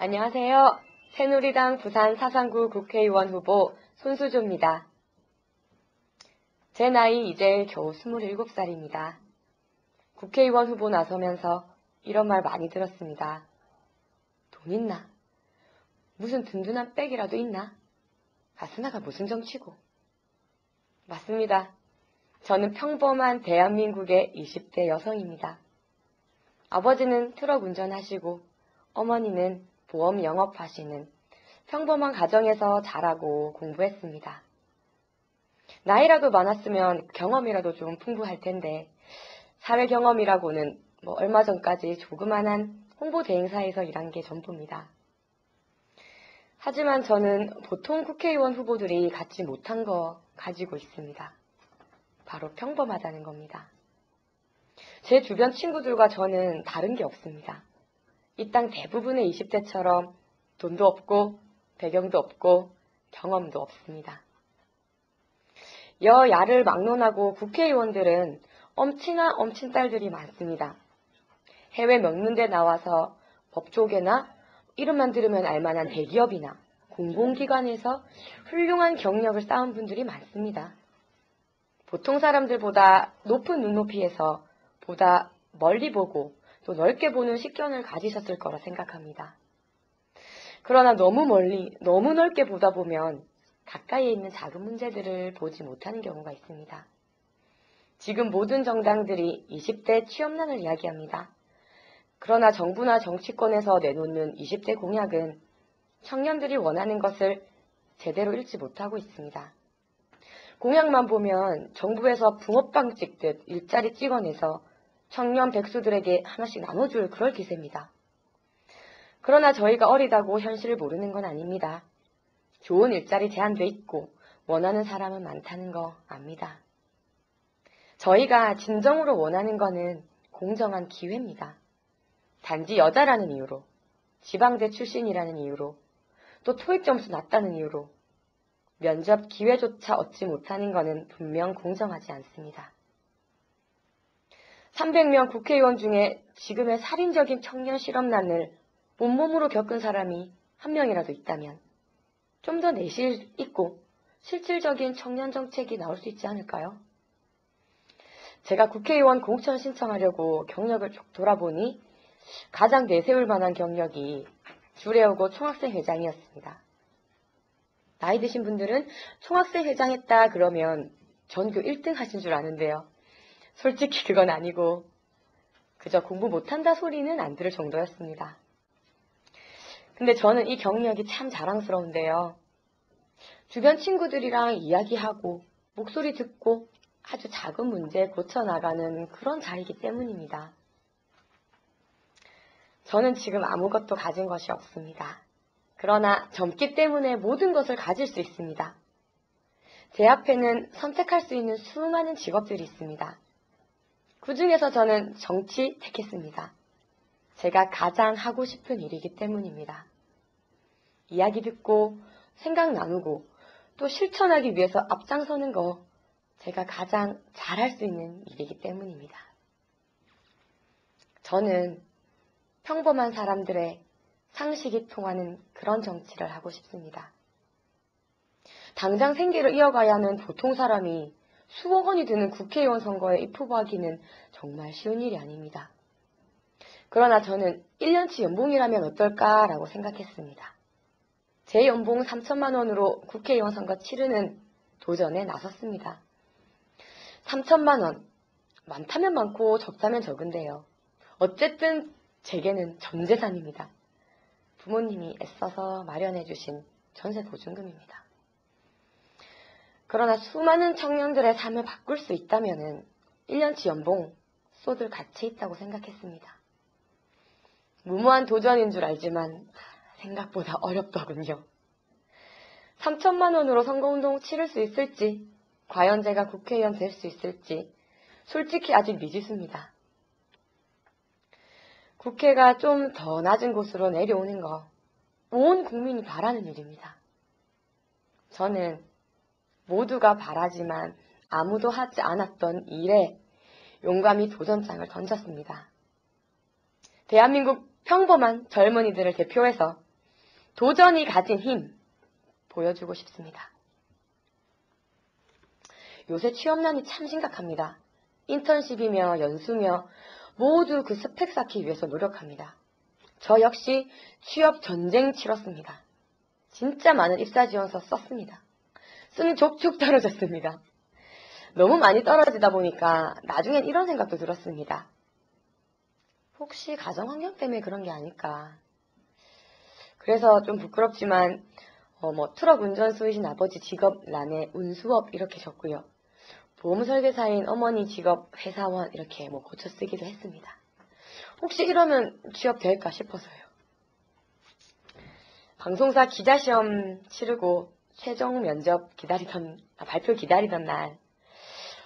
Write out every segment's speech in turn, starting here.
안녕하세요. 새누리당 부산 사상구 국회의원 후보 손수조입니다. 제 나이 이제 겨우 27살입니다. 국회의원 후보 나서면서 이런 말 많이 들었습니다. 돈 있나? 무슨 든든한 백이라도 있나? 가스나가 무슨 정치고? 맞습니다. 저는 평범한 대한민국의 20대 여성입니다. 아버지는 트럭 운전하시고 어머니는 보험 영업하시는 평범한 가정에서 자라고 공부했습니다. 나이라도 많았으면 경험이라도 좀 풍부할 텐데 사회 경험이라고는 얼마 전까지 조그만한 홍보대행사에서 일한 게 전부입니다. 하지만 저는 보통 국회의원 후보들이 갖지 못한 거 가지고 있습니다. 바로 평범하다는 겁니다. 제 주변 친구들과 저는 다른 게 없습니다. 이 땅 대부분의 20대처럼 돈도 없고 배경도 없고 경험도 없습니다. 여야를 막론하고 국회의원들은 엄친아 엄친딸들이 많습니다. 해외 명문대 나와서 법조계나 이름만 들으면 알만한 대기업이나 공공기관에서 훌륭한 경력을 쌓은 분들이 많습니다. 보통 사람들보다 높은 눈높이에서 보다 멀리 보고 또 넓게 보는 식견을 가지셨을 거라 생각합니다. 그러나 너무 멀리, 너무 넓게 보다 보면 가까이에 있는 작은 문제들을 보지 못하는 경우가 있습니다. 지금 모든 정당들이 20대 취업난을 이야기합니다. 그러나 정부나 정치권에서 내놓는 20대 공약은 청년들이 원하는 것을 제대로 읽지 못하고 있습니다. 공약만 보면 정부에서 붕어빵 찍듯 일자리 찍어내서 청년 백수들에게 하나씩 나눠줄 그럴 기세입니다. 그러나 저희가 어리다고 현실을 모르는 건 아닙니다. 좋은 일자리 제한돼 있고 원하는 사람은 많다는 거 압니다. 저희가 진정으로 원하는 거는 공정한 기회입니다. 단지 여자라는 이유로, 지방대 출신이라는 이유로, 또 토익 점수 낮다는 이유로 면접 기회조차 얻지 못하는 것은 분명 공정하지 않습니다. 300명 국회의원 중에 지금의 살인적인 청년 실업난을 온몸으로 겪은 사람이 한 명이라도 있다면 좀 더 내실 있고 실질적인 청년 정책이 나올 수 있지 않을까요? 제가 국회의원 공천 신청하려고 경력을 쭉 돌아보니 가장 내세울 만한 경력이 주례오고 총학생 회장이었습니다. 나이 드신 분들은 총학생 회장 했다 그러면 전교 1등 하신 줄 아는데요. 솔직히 그건 아니고 그저 공부 못한다 소리는 안 들을 정도였습니다. 근데 저는 이 경력이 참 자랑스러운데요. 주변 친구들이랑 이야기하고 목소리 듣고 아주 작은 문제 고쳐나가는 그런 자리이기 때문입니다. 저는 지금 아무것도 가진 것이 없습니다. 그러나 젊기 때문에 모든 것을 가질 수 있습니다. 제 앞에는 선택할 수 있는 수많은 직업들이 있습니다. 그 중에서 저는 정치 택했습니다. 제가 가장 하고 싶은 일이기 때문입니다. 이야기 듣고 생각 나누고 또 실천하기 위해서 앞장서는 거 제가 가장 잘할 수 있는 일이기 때문입니다. 저는 평범한 사람들의 상식이 통하는 그런 정치를 하고 싶습니다. 당장 생계를 이어가야 하는 보통 사람이 수억 원이 드는 국회의원 선거에 입후보하기는 정말 쉬운 일이 아닙니다. 그러나 저는 1년치 연봉이라면 어떨까라고 생각했습니다. 제 연봉 3천만 원으로 국회의원 선거 치르는 도전에 나섰습니다. 3천만 원, 많다면 많고 적다면 적은데요. 어쨌든 제게는 전 재산입니다. 부모님이 애써서 마련해 주신 전세 보증금입니다. 그러나 수많은 청년들의 삶을 바꿀 수 있다면 1년치 연봉 쏟을 가치 있다고 생각했습니다. 무모한 도전인 줄 알지만 생각보다 어렵더군요. 3천만 원으로 선거운동 치를 수 있을지, 과연 제가 국회의원 될 수 있을지 솔직히 아직 미지수입니다. 국회가 좀 더 낮은 곳으로 내려오는 거 온 국민이 바라는 일입니다. 저는 모두가 바라지만 아무도 하지 않았던 일에 용감히 도전장을 던졌습니다. 대한민국 평범한 젊은이들을 대표해서 도전이 가진 힘 보여주고 싶습니다. 요새 취업난이 참 심각합니다. 인턴십이며 연수며 모두 그 스펙 쌓기 위해서 노력합니다. 저 역시 취업 전쟁 치렀습니다. 진짜 많은 입사 지원서 썼습니다. 수는 족족 떨어졌습니다. 너무 많이 떨어지다 보니까 나중엔 이런 생각도 들었습니다. 혹시 가정 환경 때문에 그런 게 아닐까. 그래서 좀 부끄럽지만 트럭 운전수이신 아버지 직업란에 운수업 이렇게 적고요. 보험 설계사인 어머니 직업 회사원 이렇게 고쳐 쓰기도 했습니다. 혹시 이러면 취업 될까 싶어서요. 방송사 기자시험 치르고 최종 면접 발표 기다리던 날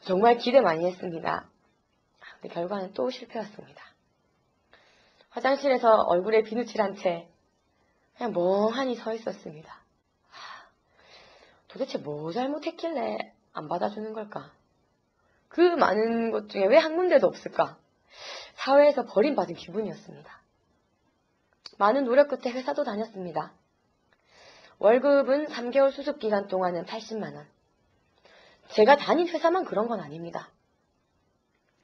정말 기대 많이 했습니다. 근데 결과는 또 실패였습니다. 화장실에서 얼굴에 비누칠한 채 그냥 멍하니 서 있었습니다. 도대체 뭐 잘못했길래 안 받아주는 걸까? 그 많은 것 중에 왜 한 군데도 없을까? 사회에서 버림받은 기분이었습니다. 많은 노력 끝에 회사도 다녔습니다. 월급은 3개월 수습기간 동안은 80만 원. 제가 다닌 회사만 그런 건 아닙니다.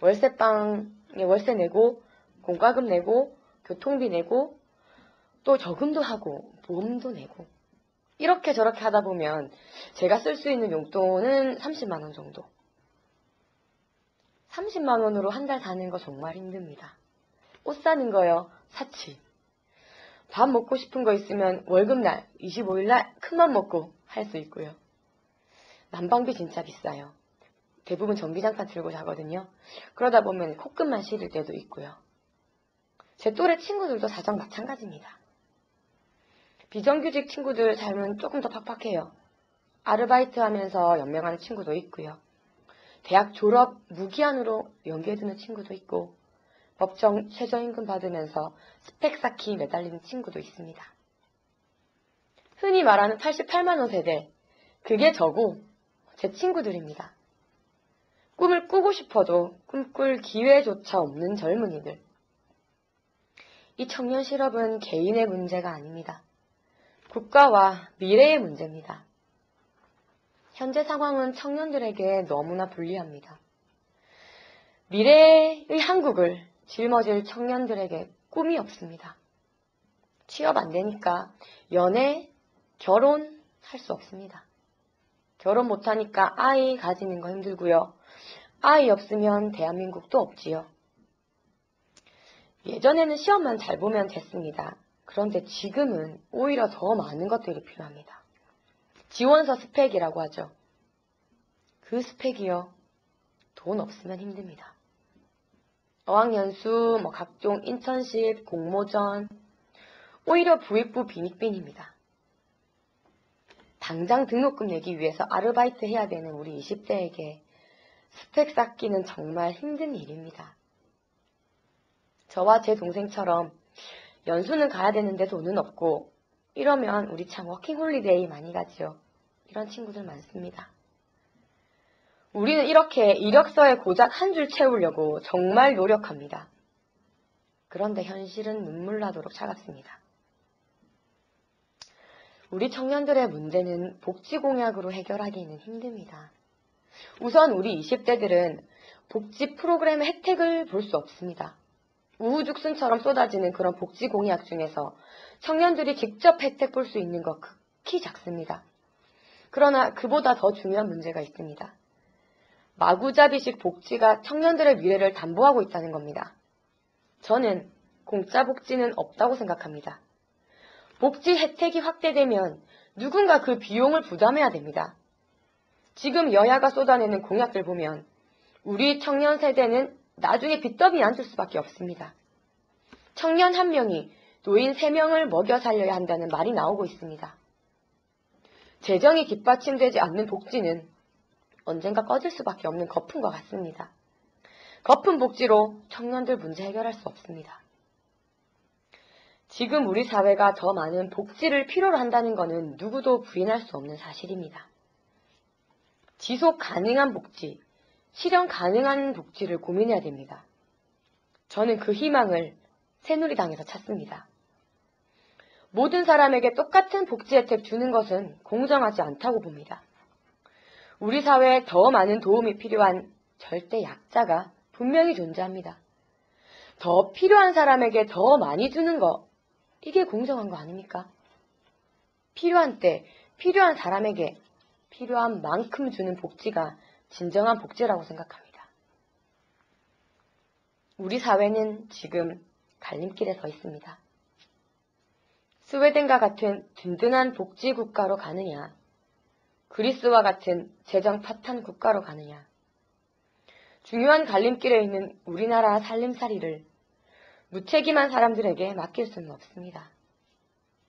월세방에 월세 내고, 공과금 내고, 교통비 내고, 또 저금도 하고, 보험도 내고. 이렇게 저렇게 하다 보면 제가 쓸 수 있는 용돈은 30만 원 정도. 30만 원으로 한 달 사는 거 정말 힘듭니다. 옷 사는 거요, 사치. 밥 먹고 싶은 거 있으면 월급날, 25일날 큰맘 먹고 할 수 있고요. 난방비 진짜 비싸요. 대부분 전기장판 틀고 자거든요. 그러다 보면 코끝만 시릴 때도 있고요. 제 또래 친구들도 사정 마찬가지입니다. 비정규직 친구들 삶은 조금 더 팍팍해요. 아르바이트 하면서 연명하는 친구도 있고요. 대학 졸업 무기한으로 연기해두는 친구도 있고 법정 최저임금 받으면서 스펙 쌓기 매달리는 친구도 있습니다. 흔히 말하는 88만 원 세대, 그게 저고 제 친구들입니다. 꿈을 꾸고 싶어도 꿈꿀 기회조차 없는 젊은이들. 이 청년 실업은 개인의 문제가 아닙니다. 국가와 미래의 문제입니다. 현재 상황은 청년들에게 너무나 불리합니다. 미래의 한국을 짊어질 청년들에게 꿈이 없습니다. 취업 안 되니까 연애, 결혼 할 수 없습니다. 결혼 못하니까 아이 가지는 거 힘들고요. 아이 없으면 대한민국도 없지요. 예전에는 시험만 잘 보면 됐습니다. 그런데 지금은 오히려 더 많은 것들이 필요합니다. 지원서 스펙이라고 하죠. 그 스펙이요. 돈 없으면 힘듭니다. 어학연수, 각종 인턴십, 공모전, 오히려 부익부 빈익빈입니다. 당장 등록금 내기 위해서 아르바이트 해야 되는 우리 20대에게 스펙 쌓기는 정말 힘든 일입니다. 저와 제 동생처럼 연수는 가야 되는데 돈은 없고 이러면 우리 참 워킹홀리데이 많이 가지요. 이런 친구들 많습니다. 우리는 이렇게 이력서에 고작 한 줄 채우려고 정말 노력합니다. 그런데 현실은 눈물 나도록 차갑습니다. 우리 청년들의 문제는 복지 공약으로 해결하기는 힘듭니다. 우선 우리 20대들은 복지 프로그램의 혜택을 볼 수 없습니다. 우후죽순처럼 쏟아지는 그런 복지 공약 중에서 청년들이 직접 혜택 볼 수 있는 것 극히 작습니다. 그러나 그보다 더 중요한 문제가 있습니다. 마구잡이식 복지가 청년들의 미래를 담보하고 있다는 겁니다. 저는 공짜 복지는 없다고 생각합니다. 복지 혜택이 확대되면 누군가 그 비용을 부담해야 됩니다. 지금 여야가 쏟아내는 공약들 보면 우리 청년 세대는 나중에 빚더미에 앉을 수밖에 없습니다. 청년 1명이 노인 3명을 먹여 살려야 한다는 말이 나오고 있습니다. 재정이 뒷받침되지 않는 복지는 언젠가 꺼질 수밖에 없는 거품과 같습니다. 거품 복지로 청년들 문제 해결할 수 없습니다. 지금 우리 사회가 더 많은 복지를 필요로 한다는 것은 누구도 부인할 수 없는 사실입니다. 지속 가능한 복지, 실현 가능한 복지를 고민해야 됩니다. 저는 그 희망을 새누리당에서 찾습니다. 모든 사람에게 똑같은 복지 혜택 주는 것은 공정하지 않다고 봅니다. 우리 사회에 더 많은 도움이 필요한 절대 약자가 분명히 존재합니다. 더 필요한 사람에게 더 많이 주는 거, 이게 공정한 거 아닙니까? 필요한 때, 필요한 사람에게 필요한 만큼 주는 복지가 진정한 복지라고 생각합니다. 우리 사회는 지금 갈림길에 서 있습니다. 스웨덴과 같은 든든한 복지 국가로 가느냐, 그리스와 같은 재정 파탄 국가로 가느냐, 중요한 갈림길에 있는 우리나라 살림살이를 무책임한 사람들에게 맡길 수는 없습니다.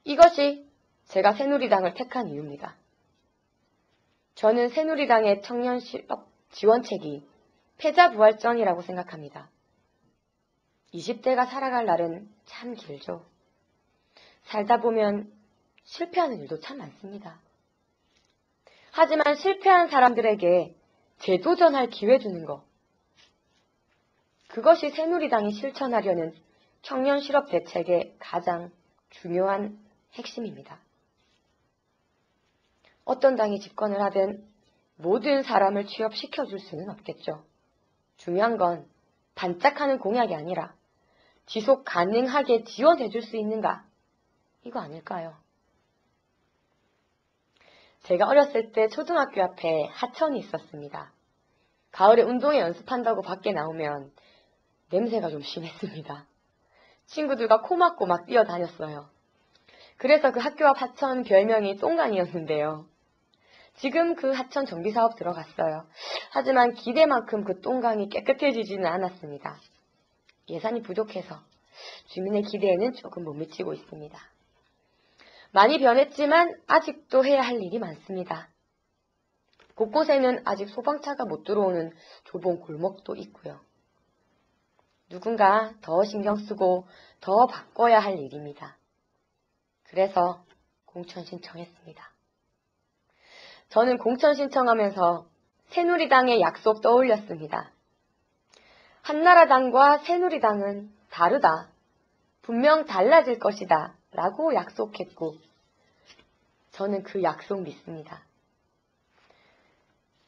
이것이 제가 새누리당을 택한 이유입니다. 저는 새누리당의 청년 실업 지원책이 패자부활전이라고 생각합니다. 20대가 살아갈 날은 참 길죠. 살다 보면 실패하는 일도 참 많습니다. 하지만 실패한 사람들에게 재도전할 기회 주는 것, 그것이 새누리당이 실천하려는 청년 실업 대책의 가장 중요한 핵심입니다. 어떤 당이 집권을 하든 모든 사람을 취업시켜줄 수는 없겠죠. 중요한 건 반짝하는 공약이 아니라 지속 가능하게 지원해줄 수 있는가? 이거 아닐까요? 제가 어렸을 때 초등학교 앞에 하천이 있었습니다. 가을에 운동회 연습한다고 밖에 나오면 냄새가 좀 심했습니다. 친구들과 코 막고 막 뛰어다녔어요. 그래서 그 학교 앞 하천 별명이 똥강이었는데요. 지금 그 하천 정비사업 들어갔어요. 하지만 기대만큼 그 똥강이 깨끗해지지는 않았습니다. 예산이 부족해서 주민의 기대에는 조금 못 미치고 있습니다. 많이 변했지만 아직도 해야 할 일이 많습니다. 곳곳에는 아직 소방차가 못 들어오는 좁은 골목도 있고요. 누군가 더 신경 쓰고 더 바꿔야 할 일입니다. 그래서 공천 신청했습니다. 저는 공천 신청하면서 새누리당의 약속 떠올렸습니다. 한나라당과 새누리당은 다르다. 분명 달라질 것이다. 라고 약속했고 저는 그 약속 믿습니다.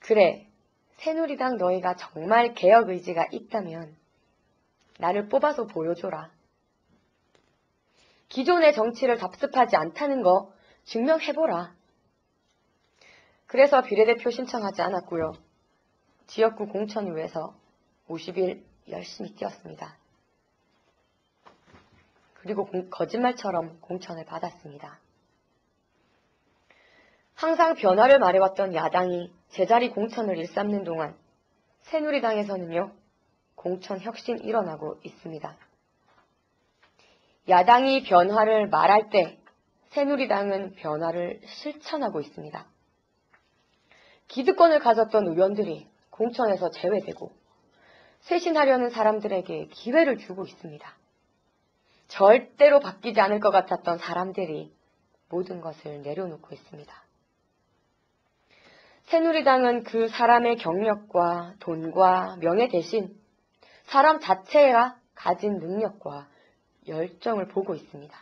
그래, 새누리당 너희가 정말 개혁 의지가 있다면 나를 뽑아서 보여줘라. 기존의 정치를 답습하지 않다는 거 증명해보라. 그래서 비례대표 신청하지 않았고요. 지역구 공천을 위해서 50일 열심히 뛰었습니다. 그리고 거짓말처럼 공천을 받았습니다. 항상 변화를 말해왔던 야당이 제자리 공천을 일삼는 동안 새누리당에서는요, 공천 혁신 일어나고 있습니다. 야당이 변화를 말할 때 새누리당은 변화를 실천하고 있습니다. 기득권을 가졌던 의원들이 공천에서 제외되고 쇄신하려는 사람들에게 기회를 주고 있습니다. 절대로 바뀌지 않을 것 같았던 사람들이 모든 것을 내려놓고 있습니다. 새누리당은 그 사람의 경력과 돈과 명예 대신 사람 자체가 가진 능력과 열정을 보고 있습니다.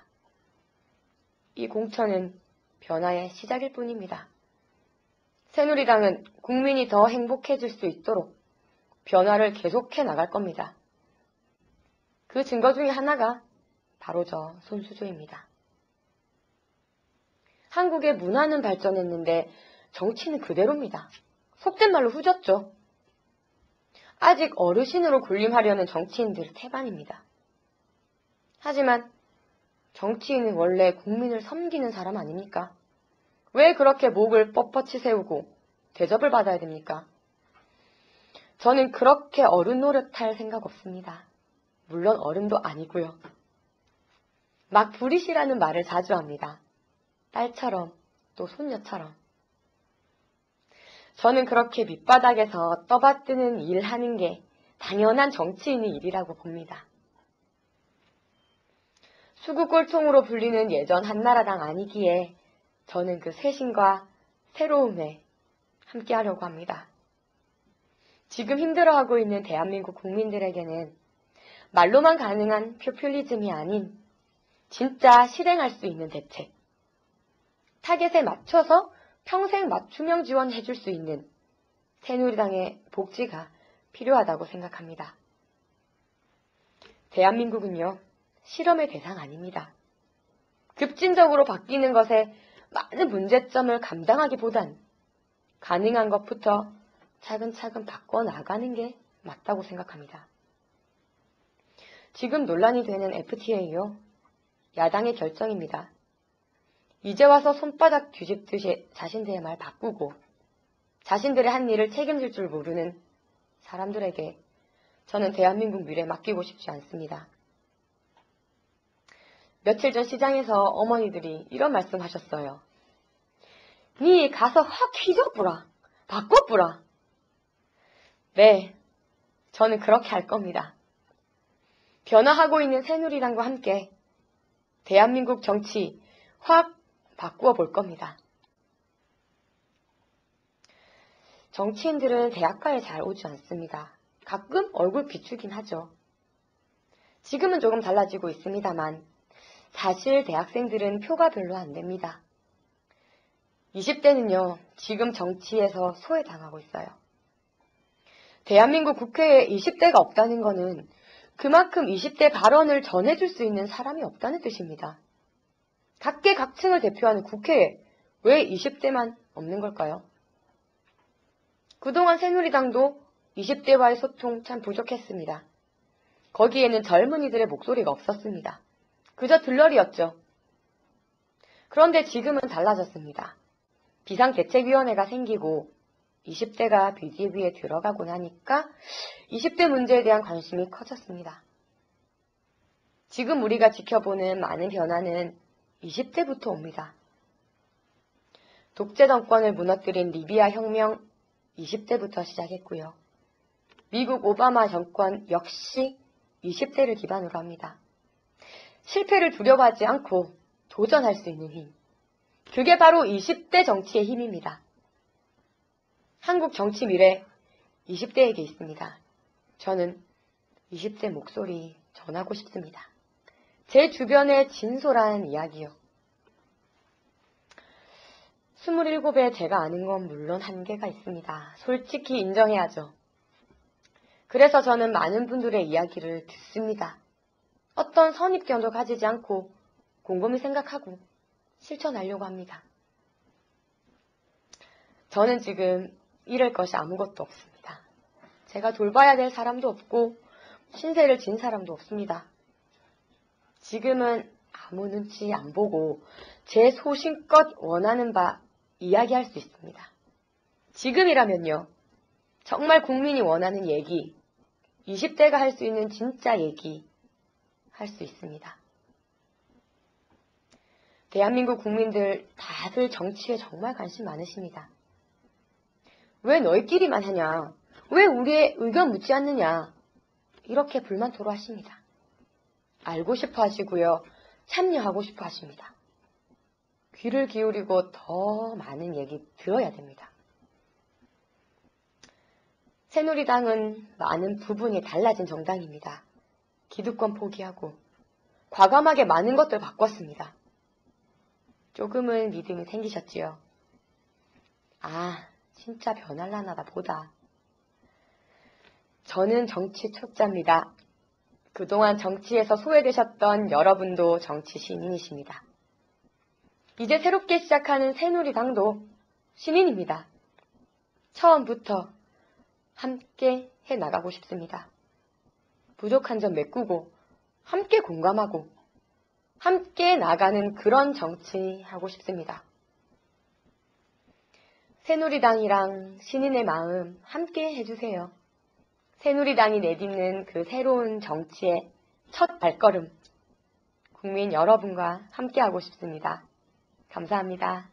이 공천은 변화의 시작일 뿐입니다. 새누리당은 국민이 더 행복해질 수 있도록 변화를 계속해 나갈 겁니다. 그 증거 중에 하나가 바로 저 손수조입니다. 한국의 문화는 발전했는데 정치는 그대로입니다. 속된 말로 후졌죠. 아직 어르신으로 군림하려는 정치인들 태반입니다. 하지만 정치인은 원래 국민을 섬기는 사람 아닙니까? 왜 그렇게 목을 뻣뻣이 세우고 대접을 받아야 됩니까? 저는 그렇게 어른 노릇할 생각 없습니다. 물론 어른도 아니고요. 막 부리시라는 말을 자주 합니다. 딸처럼 또 손녀처럼. 저는 그렇게 밑바닥에서 떠받드는 일하는 게 당연한 정치인의 일이라고 봅니다. 수구꼴통으로 불리는 예전 한나라당 아니기에 저는 그 쇄신과 새로움에 함께하려고 합니다. 지금 힘들어하고 있는 대한민국 국민들에게는 말로만 가능한 포퓰리즘이 아닌 진짜 실행할 수 있는 대책, 타겟에 맞춰서 평생 맞춤형 지원해 줄 수 있는 새누리당의 복지가 필요하다고 생각합니다. 대한민국은요, 실험의 대상 아닙니다. 급진적으로 바뀌는 것에 많은 문제점을 감당하기보단 가능한 것부터 차근차근 바꿔나가는 게 맞다고 생각합니다. 지금 논란이 되는 FTA요. 야당의 결정입니다. 이제 와서 손바닥 뒤집듯이 자신들의 말 바꾸고 자신들의 한 일을 책임질 줄 모르는 사람들에게 저는 대한민국 미래 맡기고 싶지 않습니다. 며칠 전 시장에서 어머니들이 이런 말씀하셨어요. 니 가서 확 휘저어보라. 바꿔보라. 네, 저는 그렇게 할 겁니다. 변화하고 있는 새누리당과 함께 대한민국 정치 확 바꾸어 볼 겁니다. 정치인들은 대학가에 잘 오지 않습니다. 가끔 얼굴 비추긴 하죠. 지금은 조금 달라지고 있습니다만 사실 대학생들은 표가 별로 안 됩니다. 20대는요, 지금 정치에서 소외당하고 있어요. 대한민국 국회에 20대가 없다는 것은 그만큼 20대 발언을 전해줄 수 있는 사람이 없다는 뜻입니다. 각계각층을 대표하는 국회에 왜 20대만 없는 걸까요? 그동안 새누리당도 20대와의 소통 참 부족했습니다. 거기에는 젊은이들의 목소리가 없었습니다. 그저 들러리였죠. 그런데 지금은 달라졌습니다. 비상대책위원회가 생기고 20대가 BDV에 들어가고 나니까 20대 문제에 대한 관심이 커졌습니다. 지금 우리가 지켜보는 많은 변화는 20대부터 옵니다. 독재 정권을 무너뜨린 리비아 혁명 20대부터 시작했고요. 미국 오바마 정권 역시 20대를 기반으로 합니다. 실패를 두려워하지 않고 도전할 수 있는 힘. 그게 바로 20대 정치의 힘입니다. 한국 정치 미래 20대에게 있습니다. 저는 20대 목소리 전하고 싶습니다. 제 주변의 진솔한 이야기요. 27에 제가 아는 건 물론 한계가 있습니다. 솔직히 인정해야죠. 그래서 저는 많은 분들의 이야기를 듣습니다. 어떤 선입견도 가지지 않고 곰곰이 생각하고 실천하려고 합니다. 저는 지금 잃을 것이 아무것도 없습니다. 제가 돌봐야 될 사람도 없고 신세를 진 사람도 없습니다. 지금은 아무 눈치 안 보고 제 소신껏 원하는 바 이야기할 수 있습니다. 지금이라면요. 정말 국민이 원하는 얘기, 20대가 할 수 있는 진짜 얘기 할 수 있습니다. 대한민국 국민들 다들 정치에 정말 관심 많으십니다. 왜 너희끼리만 하냐? 왜 우리의 의견 묻지 않느냐? 이렇게 불만 토로하십니다. 알고 싶어 하시고요. 참여하고 싶어 하십니다. 귀를 기울이고 더 많은 얘기 들어야 됩니다. 새누리당은 많은 부분이 달라진 정당입니다. 기득권 포기하고 과감하게 많은 것들 바꿨습니다. 조금은 믿음이 생기셨지요? 아, 진짜 변할라나다 보다. 저는 정치 초짜입니다. 그동안 정치에서 소외되셨던 여러분도 정치 시민이십니다. 이제 새롭게 시작하는 새누리당도 시민입니다. 처음부터 함께 해나가고 싶습니다. 부족한 점 메꾸고 함께 공감하고 함께 나가는 그런 정치 하고 싶습니다. 새누리당이랑 신인의 마음 함께 해주세요. 새누리당이 내딛는 그 새로운 정치의 첫 발걸음, 국민 여러분과 함께 하고 싶습니다. 감사합니다.